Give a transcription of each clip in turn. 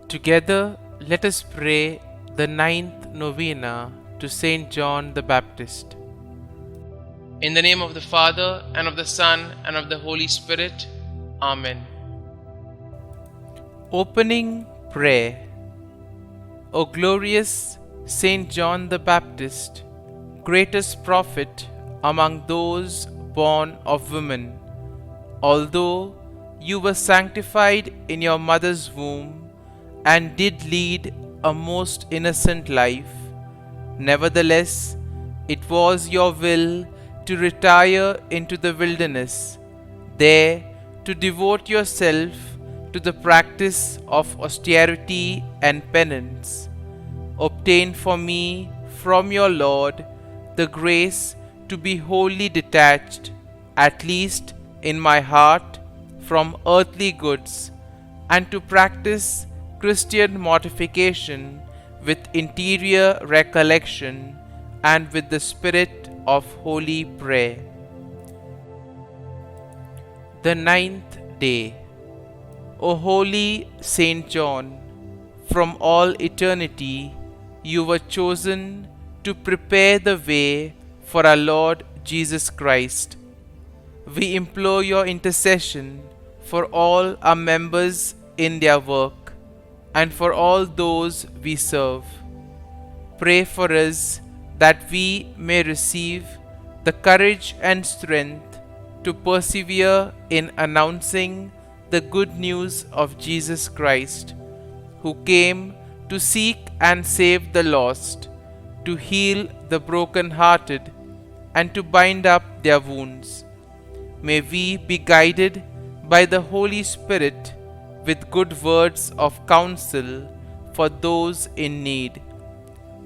Together, let us pray the ninth novena to Saint John the Baptist. In the name of the Father, and of the Son, and of the Holy Spirit. Amen. Opening Prayer. O glorious Saint John the Baptist, greatest prophet among those born of women, although you were sanctified in your mother's womb and did lead a most innocent life, nevertheless it was your will to retire into the wilderness, there to devote yourself to the practice of austerity and penance. Obtain for me from your Lord the grace to be wholly detached, at least in my heart, from earthly goods, and to practice Christian mortification with interior recollection and with the spirit of holy prayer. The ninth day. O holy Saint John, from all eternity you were chosen to prepare the way for our Lord Jesus Christ. We implore your intercession for all our members in their work and for all those we serve. Pray for us that we may receive the courage and strength to persevere in announcing the good news of Jesus Christ, who came to seek and save the lost, to heal the broken-hearted, and to bind up their wounds. May we be guided by the Holy Spirit with good words of counsel for those in need.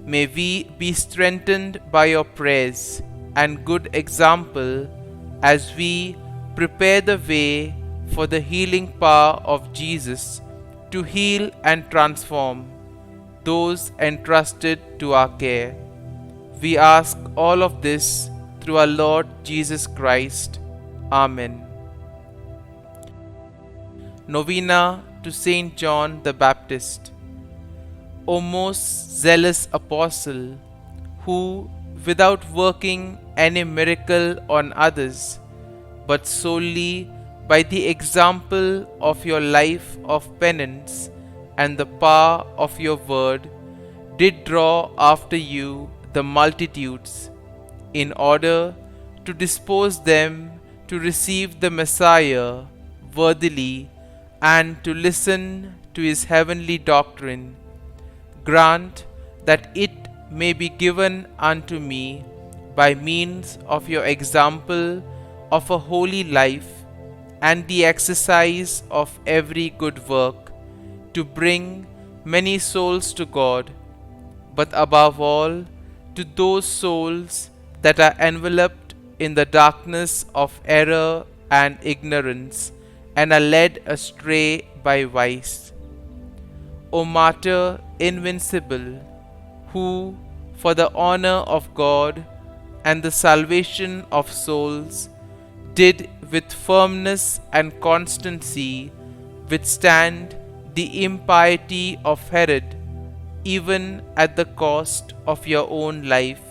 May we be strengthened by your prayers and good example as we prepare the way for the healing power of Jesus to heal and transform those entrusted to our care. We ask all of this through our Lord Jesus Christ. Amen. Novena to Saint John the Baptist. O most zealous apostle, who, without working any miracle on others, but solely by the example of your life of penance and the power of your word, did draw after you the multitudes, in order to dispose them to receive the Messiah worthily and to listen to his heavenly doctrine. Grant that it may be given unto me by means of your example of a holy life and the exercise of every good work, to bring many souls to God, but above all to those souls that are enveloped in the darkness of error and ignorance and are led astray by vice. O martyr invincible, who, for the honor of God and the salvation of souls, did with firmness and constancy withstand the impiety of Herod, even at the cost of your own life,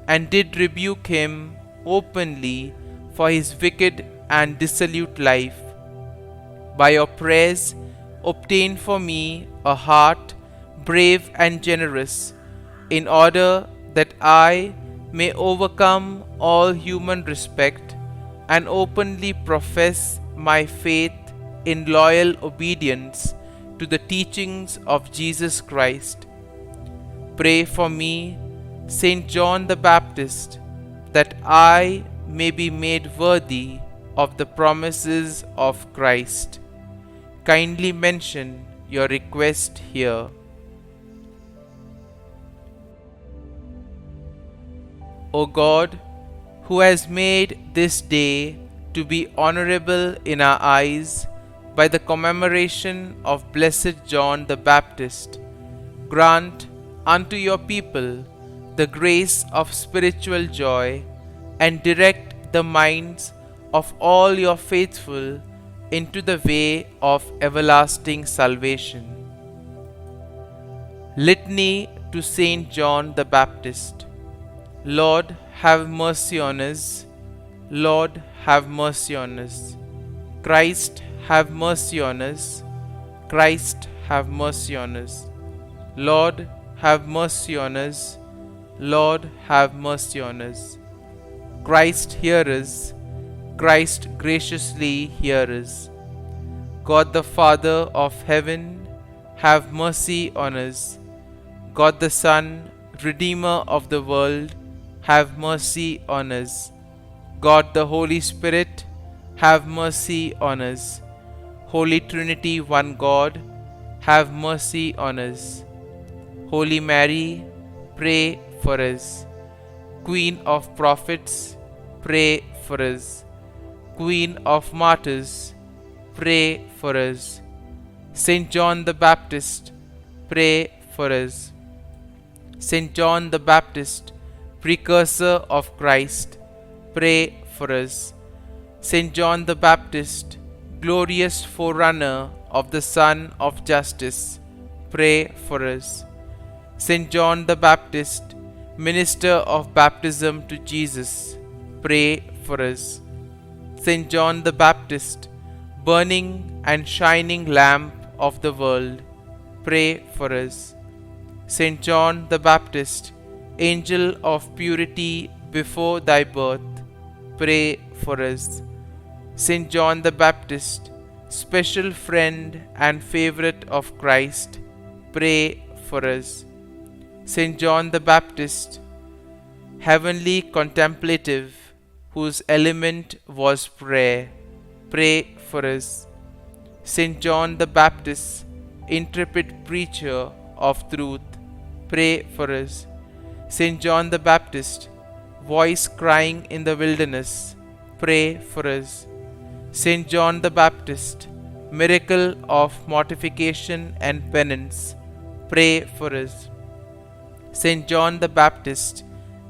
and did rebuke him openly for his wicked and dissolute life. By your prayers, obtain for me a heart brave and generous, in order that I may overcome all human respect and openly profess my faith in loyal obedience to the teachings of Jesus Christ. Pray for me, Saint John the Baptist, that I may be made worthy of the promises of Christ. Kindly mention your request here. O God, who has made this day to be honorable in our eyes by the commemoration of Blessed John the Baptist, grant unto your people the grace of spiritual joy, and direct the minds of all your faithful into the way of everlasting salvation. Litany to Saint John the Baptist. Lord, have mercy on us. Lord, have mercy on us. Christ, have mercy on us. Christ, have mercy on us. Lord, have mercy on us. Lord, have mercy on us. Christ, hear us. Christ, graciously hear us. God the Father of heaven, have mercy on us. God the Son, Redeemer of the world, have mercy on us. God the Holy Spirit, have mercy on us. Holy Trinity, one God, have mercy on us. Holy Mary, pray for us. Queen of Prophets, pray for us. Queen of Martyrs, pray for us. Saint John the Baptist, pray for us. Saint John the Baptist, precursor of Christ, pray for us. Saint John the Baptist, glorious forerunner of the Son of Justice, pray for us. Saint John the Baptist, minister of baptism to Jesus, pray for us. Saint John the Baptist, burning and shining lamp of the world, pray for us. Saint John the Baptist, angel of purity before thy birth, pray for us. Saint John the Baptist, special friend and favorite of Christ, pray for us. Saint John the Baptist, heavenly contemplative, whose element was prayer, pray for us. Saint John the Baptist, intrepid preacher of truth, pray for us. Saint John the Baptist, voice crying in the wilderness, pray for us. Saint John the Baptist, miracle of mortification and penance, pray for us. Saint John the Baptist,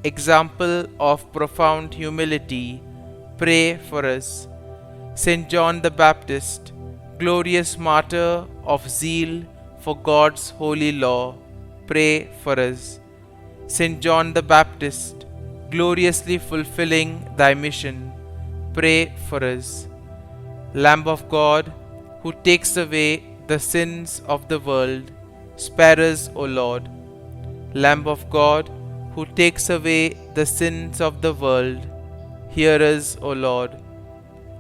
example of profound humility, pray for us. Saint John the Baptist, glorious martyr of zeal for God's holy law, pray for us. Saint John the Baptist, gloriously fulfilling thy mission, pray for us. Lamb of God, who takes away the sins of the world, spare us, O Lord. Lamb of God, who takes away the sins of the world, hear us, O Lord.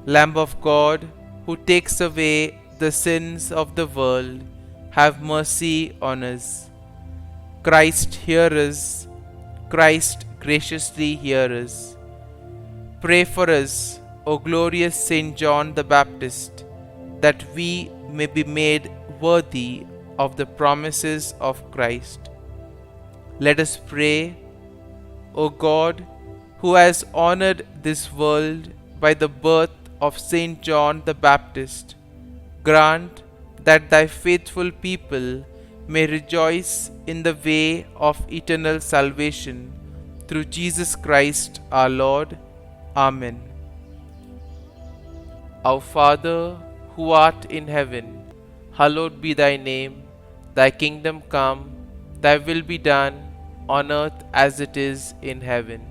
Lamb of God, who takes away the sins of the world, have mercy on us. Christ, hear us. Christ, graciously hear us. Pray for us, O glorious Saint John the Baptist, that we may be made worthy of the promises of Christ. Let us pray. O God, who has honored this world by the birth of Saint John the Baptist, grant that thy faithful people may rejoice in the way of eternal salvation through Jesus Christ our Lord. Amen. Our Father, who art in heaven, hallowed be thy name. Thy kingdom come, thy will be done, on earth as it is in heaven.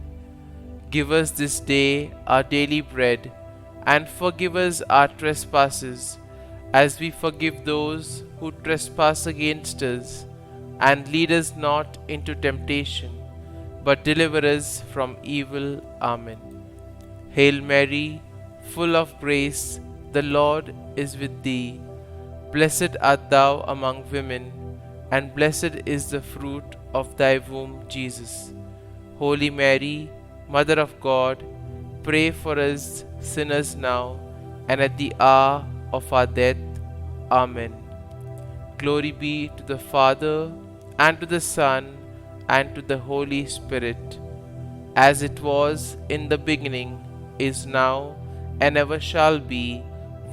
Give us this day our daily bread, and forgive us our trespasses, as we forgive those who trespass against us. And lead us not into temptation, but deliver us from evil. Amen. Hail Mary, full of grace, the Lord is with thee. Blessed art thou among women, and blessed is the fruit of thy womb, Jesus. Holy Mary, Mother of God, pray for us sinners now and at the hour of our death. Amen. Glory be to the Father, and to the Son, and to the Holy Spirit, as it was in the beginning, is now, and ever shall be,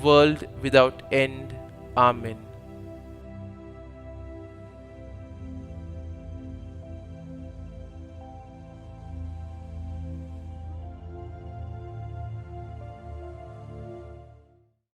world without end. Amen.